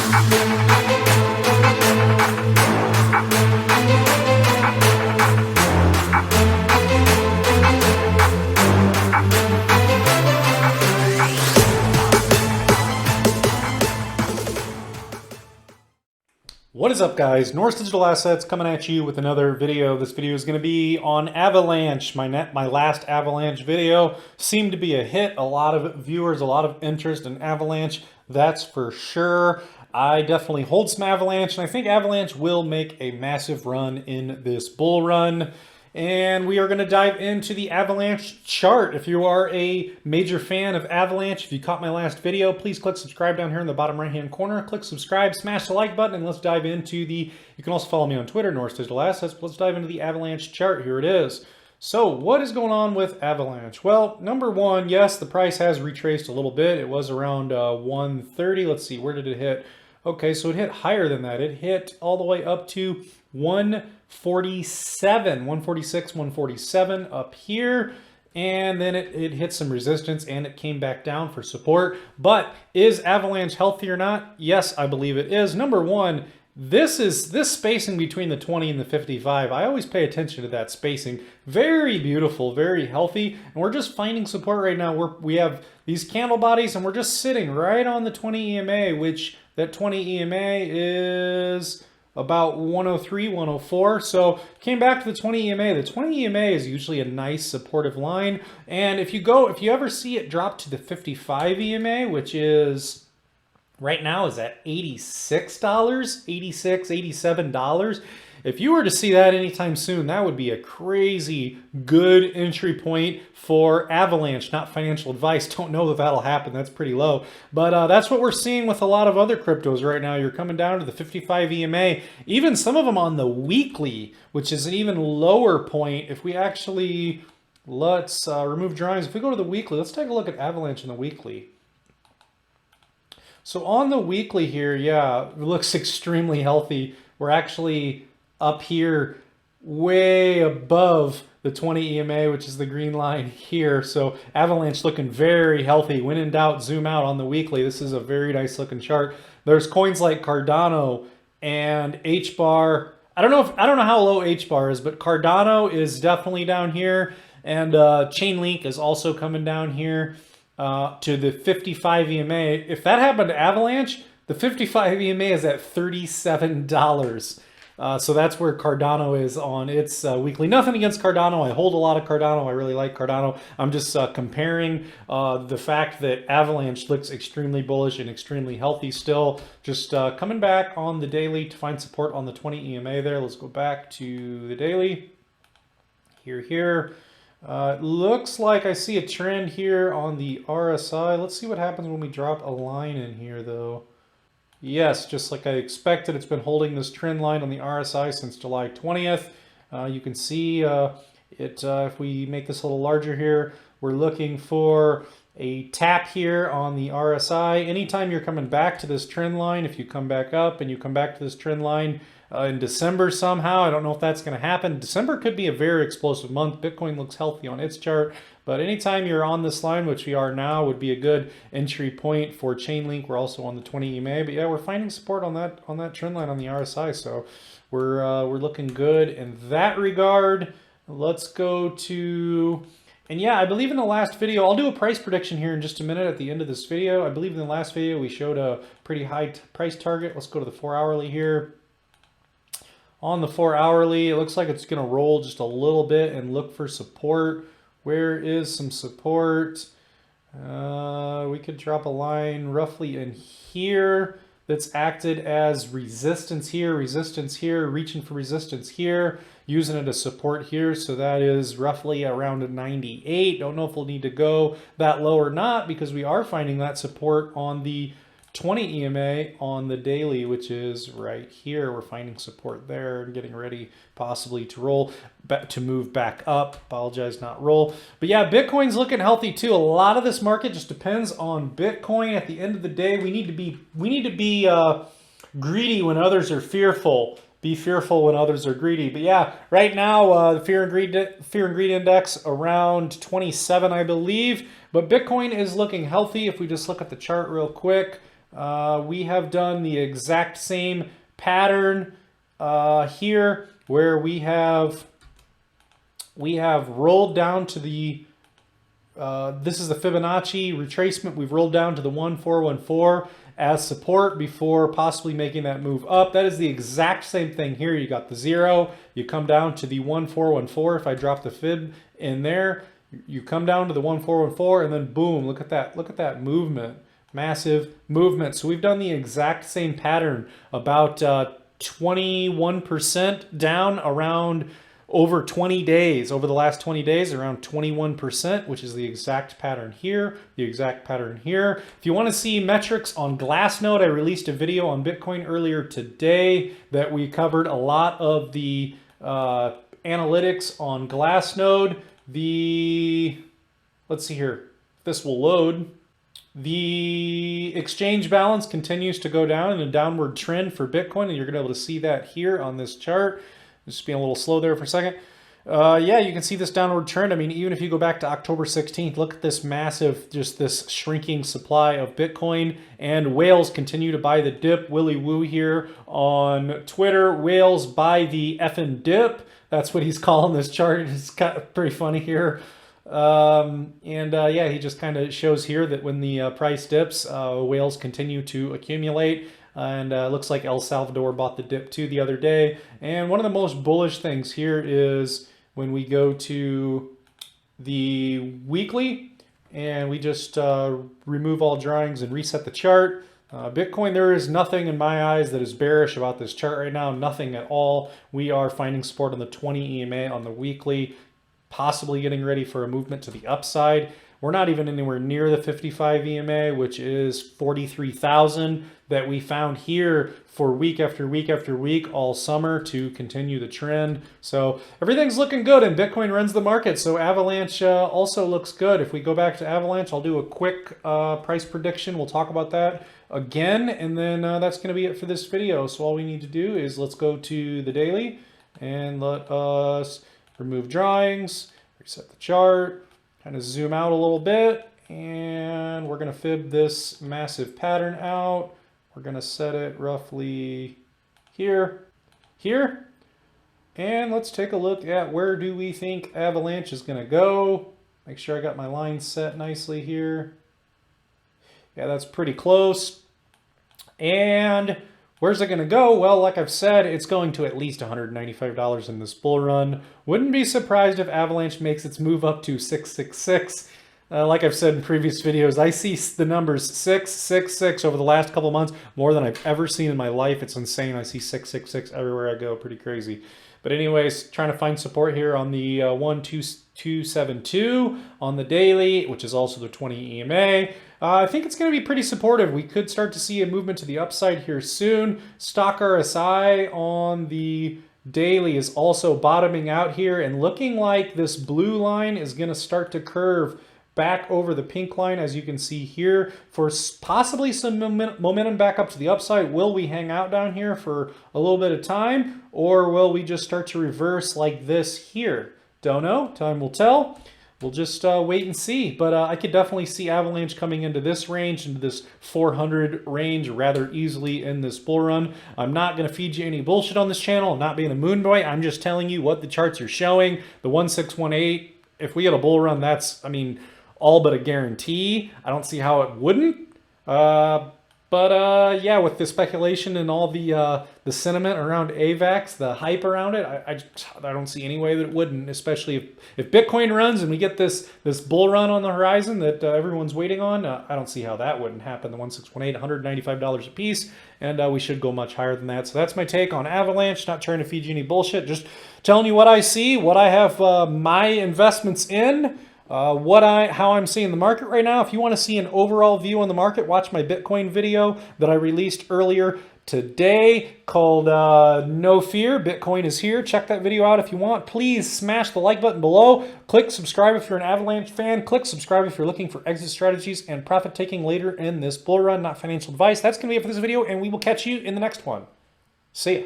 What is up, guys? Norse Digital Assets coming at you with another video. This video is going to be on Avalanche. My last Avalanche video seemed to be a hit. A lot of viewers, a lot of interest in Avalanche, that's for sure. I definitely hold some Avalanche, and I think Avalanche will make a massive run in this bull run. And we are going to dive into the Avalanche chart. If you are a major fan of Avalanche, if you caught my last video, please click subscribe down here in the bottom right hand corner. Click subscribe, smash the like button, and let's dive into the, you can also follow me on Twitter, Norse Digital Assets, but let's dive into the Avalanche chart. Here it is. So what is going on with Avalanche? Well, number one, yes, the price has retraced a little bit. It was around 130. Let's see, where did it hit? Okay, so it hit higher than that. It hit all the way up to 147, 146, 147 up here. And then it hit some resistance and it came back down for support. But is Avalanche healthy or not? Yes, I believe it is. Number one, this spacing between the 20 and the 55. I always pay attention to that spacing. Very beautiful, very healthy. And we're just finding support right now. We have these candle bodies and we're just sitting right on the 20 EMA, which that 20 EMA is about 103, 104. So came back to the 20 EMA. The 20 EMA is usually a nice supportive line. And if you ever see it drop to the 55 EMA, which is right now is at $86, $86, $87. If you were to see that anytime soon, that would be a crazy good entry point for Avalanche. Not financial advice. Don't know that that'll happen. That's pretty low. But that's what we're seeing with a lot of other cryptos right now. You're coming down to the 55 EMA. Even some of them on the weekly, which is an even lower point. If we actually, let's remove drawings. If we go to the weekly, let's take a look at Avalanche in the weekly. So on the weekly here, yeah, it looks extremely healthy. We're actually up here way above the 20 EMA, which is the green line here. So Avalanche looking very healthy. When in doubt, zoom out on the weekly. This is a very nice looking chart. There's coins like Cardano and H-bar. I don't know how low H-bar is, but Cardano is definitely down here. And Chainlink is also coming down here to the 55 EMA. If that happened to Avalanche, the 55 EMA is at $37. So that's where Cardano is on its weekly. Nothing against Cardano. I hold a lot of Cardano. I really like Cardano. I'm just comparing the fact that Avalanche looks extremely bullish and extremely healthy still. Just coming back on the daily to find support on the 20 EMA there. Let's go back to the daily. Here. Looks like I see a trend here on the RSI. Let's see what happens when we drop a line in here, though. Yes, just like I expected, it's been holding this trend line on the RSI since July 20th. You can see if we make this a little larger here, we're looking for a tap here on the RSI. Anytime you're coming back to this trend line, if you come back up and you come back to this trend line in December somehow, I don't know if that's going to happen. December could be a very explosive month. Bitcoin looks healthy on its chart. But anytime you're on this line, which we are now, would be a good entry point for Chainlink. We're also on the 20 EMA, but yeah, we're finding support on that trend line on the RSI. So we're looking good in that regard. Let's go to, and yeah, I believe in the last video, I'll do a price prediction here in just a minute at the end of this video. I believe in the last video we showed a pretty high price target. Let's go to the 4 hourly here. On the 4 hourly, it looks like it's going to roll just a little bit and look for support. Where is some support? We could drop a line roughly in here that's acted as resistance here, reaching for resistance here, using it as support here. So that is roughly around a 98. Don't know if we'll need to go that low or not, because we are finding that support on the 20 EMA on the daily, which is right here. We're finding support there and getting ready possibly to roll, to move back up. Apologize, not roll. But yeah, Bitcoin's looking healthy too. A lot of this market just depends on Bitcoin. At the end of the day, we need to be greedy when others are fearful. Be fearful when others are greedy. But yeah, right now the fear and greed index around 27, I believe. But Bitcoin is looking healthy. If we just look at the chart real quick, We have done the exact same pattern here, where we have rolled down to the this is the Fibonacci retracement. We've rolled down to the 1414 as support before possibly making that move up. That is the exact same thing here. You got the 0, you come down to the 1414. If I drop the fib in there, you come down to the 1414, and then boom, look at that movement. Massive movement. So we've done the exact same pattern, about 21% down around over 20 days. Over the last 20 days, around 21%, which is the exact pattern here, the exact pattern here. If you want to see metrics on Glassnode, I released a video on Bitcoin earlier today that we covered a lot of the analytics on Glassnode. Let's see here, this will load. The exchange balance continues to go down in a downward trend for Bitcoin, and you're going to be able to see that here on this chart. Just being a little slow there for a second. Yeah, you can see this downward trend. I mean, even if you go back to October 16th, look at this massive, just this shrinking supply of Bitcoin, and whales continue to buy the dip. Willy Woo here on Twitter, whales buy the effing dip. That's what he's calling this chart. It's kind of pretty funny here. Yeah, he just kind of shows here that when the price dips, whales continue to accumulate. And looks like El Salvador bought the dip too the other day. And one of the most bullish things here is when we go to the weekly and we just remove all drawings and reset the chart. Bitcoin, there is nothing in my eyes that is bearish about this chart right now. Nothing at all. We are finding support on the 20 EMA on the weekly, possibly getting ready for a movement to the upside. We're not even anywhere near the 55 EMA, which is 43,000 that we found here for week after week after week all summer to continue the trend. So everything's looking good, and Bitcoin runs the market. So Avalanche also looks good. If we go back to Avalanche, I'll do a quick price prediction. We'll talk about that again, and then that's going to be it for this video. So all we need to do is let's go to the daily and let us remove drawings, reset the chart, kind of zoom out a little bit, and we're going to fib this massive pattern out. We're going to set it roughly here, and let's take a look at where do we think Avalanche is going to go. Make sure I got my line set nicely here. Yeah, that's pretty close. And where's it going to go? Well, like I've said, it's going to at least $195 in this bull run. Wouldn't be surprised if Avalanche makes its move up to 666. Like I've said in previous videos, I see the numbers 666 over the last couple months more than I've ever seen in my life. It's insane. I see 666 everywhere I go. Pretty crazy. But anyways, trying to find support here on the 12272 on the daily, which is also the 20 EMA. I think it's going to be pretty supportive. We could start to see a movement to the upside here soon. Stock RSI on the daily is also bottoming out here and looking like this blue line is going to start to curve back over the pink line, as you can see here, for possibly some momentum back up to the upside. Will we hang out down here for a little bit of time, or will we just start to reverse like this here? Don't know. Time will tell. We'll just wait and see. But I could definitely see Avalanche coming into this range, into this 400 range rather easily in this bull run. I'm not going to feed you any bullshit on this channel. I'm not being a moon boy. I'm just telling you what the charts are showing. The 1618, if we get a bull run, that's, I mean, all but a guarantee. I don't see how it wouldn't. Yeah, with the speculation and all the sentiment around AVAX, the hype around it, I don't see any way that it wouldn't, especially if Bitcoin runs and we get this bull run on the horizon that everyone's waiting on. I don't see how that wouldn't happen. The 1618, $195 a piece, and we should go much higher than that. So that's my take on Avalanche. Not trying to feed you any bullshit, just telling you what I see, what I have my investments in. How I'm seeing the market right now. If you want to see an overall view on the market, watch my Bitcoin video that I released earlier today called No Fear, Bitcoin is Here. Check that video out if you want. Please smash the like button below. Click subscribe if you're an Avalanche fan. Click subscribe if you're looking for exit strategies and profit taking later in this bull run. Not financial advice. That's going to be it for this video, and we will catch you in the next one. See ya.